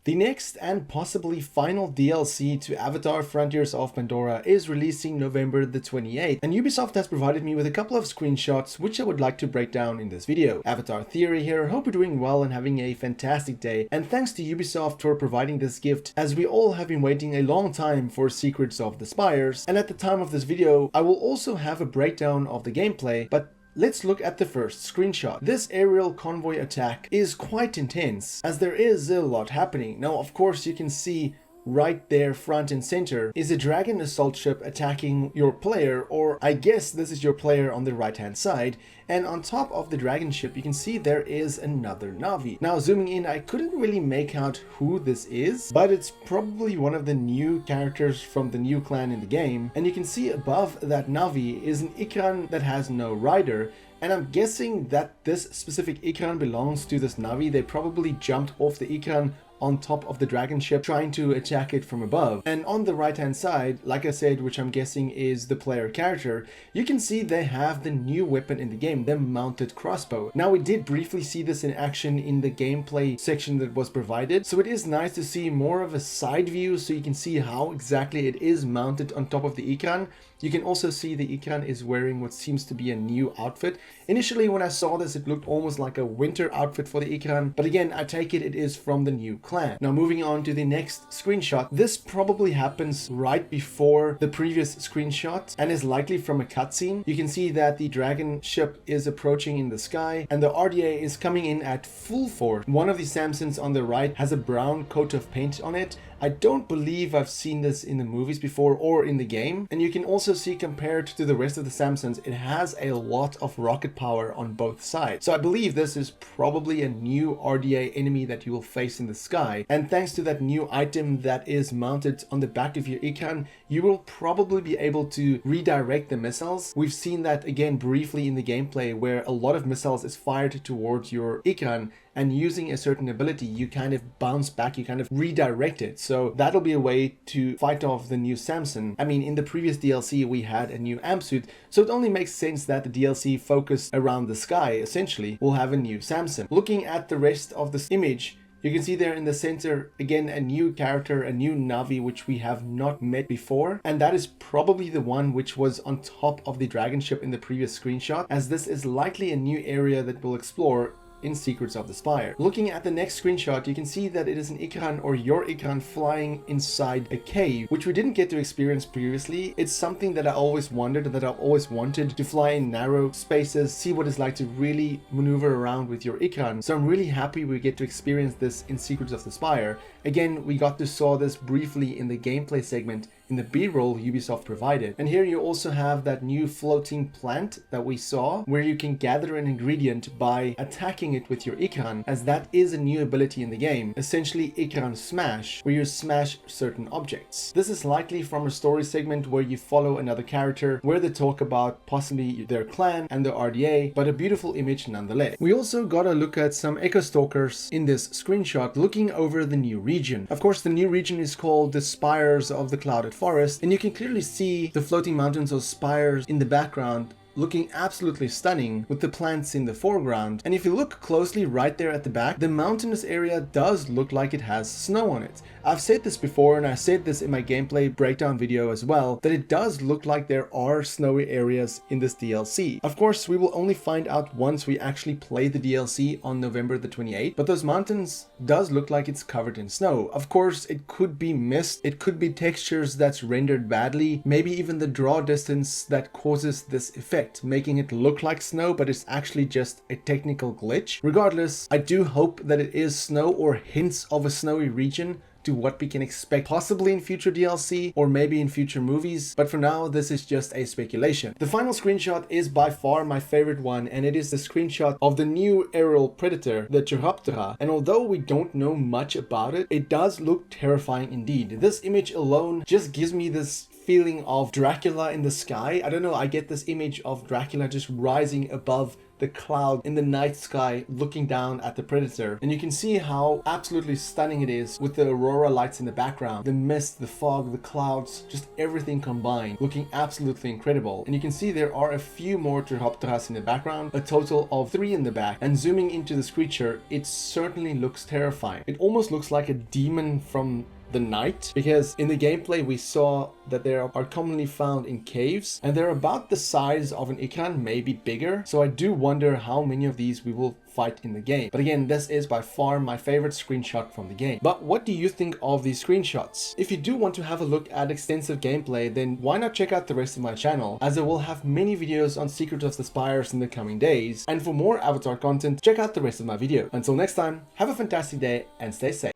The next and possibly final DLC to Avatar Frontiers of Pandora is releasing November the 28th, and Ubisoft has provided me with a couple of screenshots which I would like to break down in this video. Avatar Theory here, hope you're doing well and having a fantastic day, and thanks to Ubisoft for providing this gift, as we all have been waiting a long time for Secrets of the Spires, and at the time of this video I will also have a breakdown of the gameplay, but let's look at the first screenshot. This aerial convoy attack is quite intense, as there is a lot happening. Now, of course, you can see right there front and center is a dragon assault ship attacking your player, or I guess this is your player on the right hand side, and on top of the dragon ship you can see there is another Na'vi. Now zooming in, I couldn't really make out who this is, but it's probably one of the new characters from the new clan in the game, and you can see above that Na'vi is an Ikran that has no rider. And I'm guessing that this specific Ikran belongs to this Na'vi. They probably jumped off the Ikran on top of the dragon ship trying to attack it from above. And on the right hand side, like I said, which I'm guessing is the player character, you can see they have the new weapon in the game, the mounted crossbow. Now we did briefly see this in action in the gameplay section that was provided, so it is nice to see more of a side view so you can see how exactly it is mounted on top of the Ikran. You can also see the Ikran is wearing what seems to be a new outfit. Initially when I saw this it looked almost like a winter outfit for the Ikran, but again I take it is from the new clan. Now moving on to the next screenshot, this probably happens right before the previous screenshot and is likely from a cutscene. You can see that the dragon ship is approaching in the sky and the RDA is coming in at full force. One of the Samsons on the right has a brown coat of paint on it. I don't believe I've seen this in the movies before or in the game, and you can also see compared to the rest of the Samsons it has a lot of rocket power on both sides. So I believe this is probably a new RDA enemy that you will face in the sky, and thanks to that new item that is mounted on the back of your Ikran, you will probably be able to redirect the missiles. We've seen that again briefly in the gameplay where a lot of missiles is fired towards your Ikran, and using a certain ability you kind of bounce back, you kind of redirect it. So that'll be a way to fight off the new Samson. I mean, in the previous DLC we had a new amp suit, so it only makes sense that the DLC focused around the sky essentially will have a new Samson. Looking at the rest of this image, you can see there in the center, again, a new character, a new Na'vi, which we have not met before. And that is probably the one which was on top of the dragon ship in the previous screenshot, as this is likely a new area that we'll explore in Secrets of the Spire. Looking at the next screenshot, you can see that it is an Ikran or your Ikran flying inside a cave, which we didn't get to experience previously. It's something that I always wondered, that I've always wanted to fly in narrow spaces, see what it's like to really maneuver around with your Ikran. So I'm really happy we get to experience this in Secrets of the Spire. Again, we got to saw this briefly in the gameplay segment in the B-roll Ubisoft provided. And here you also have that new floating plant that we saw, where you can gather an ingredient by attacking it with your Ikran, as that is a new ability in the game, essentially Ikran Smash, where you smash certain objects. This is likely from a story segment where you follow another character, where they talk about possibly their clan and their RDA, but a beautiful image nonetheless. We also got a look at some Echo Stalkers in this screenshot, looking over the new region. Of course, the new region is called the Spires of the Clouded Forest, and you can clearly see the floating mountains or spires in the background, looking absolutely stunning with the plants in the foreground. And if you look closely right there at the back, the mountainous area does look like it has snow on it. I've said this before, and I said this in my gameplay breakdown video as well, that it does look like there are snowy areas in this DLC. Of course, we will only find out once we actually play the DLC on November the 28th, but those mountains does look like it's covered in snow. Of course, it could be mist, it could be textures that's rendered badly, maybe even the draw distance that causes this effect, making it look like snow, but it's actually just a technical glitch. Regardless, I do hope that it is snow or hints of a snowy region to what we can expect possibly in future DLC or maybe in future movies, but for now this is just a speculation. The final screenshot is by far my favorite one, and it is the screenshot of the new aerial predator, the Chiroptera, and although we don't know much about it, it does look terrifying indeed. This image alone just gives me this feeling of Dracula in the sky. I don't know, I get this image of Dracula just rising above the cloud in the night sky looking down at the predator, and you can see how absolutely stunning it is with the aurora lights in the background, the mist, the fog, the clouds, just everything combined, looking absolutely incredible. And you can see there are a few more Chiropteras in the background, a total of 3 in the back, and zooming into this creature, it certainly looks terrifying. It almost looks like a demon from the night, because in the gameplay we saw that they are commonly found in caves, and they're about the size of an Ikran, maybe bigger. So I do wonder how many of these we will fight in the game. But again, this is by far my favorite screenshot from the game. But what do you think of these screenshots? If you do want to have a look at extensive gameplay, then why not check out the rest of my channel, as I will have many videos on Secrets of the Spires in the coming days. And for more Avatar content, check out the rest of my video. Until next time, have a fantastic day and stay safe.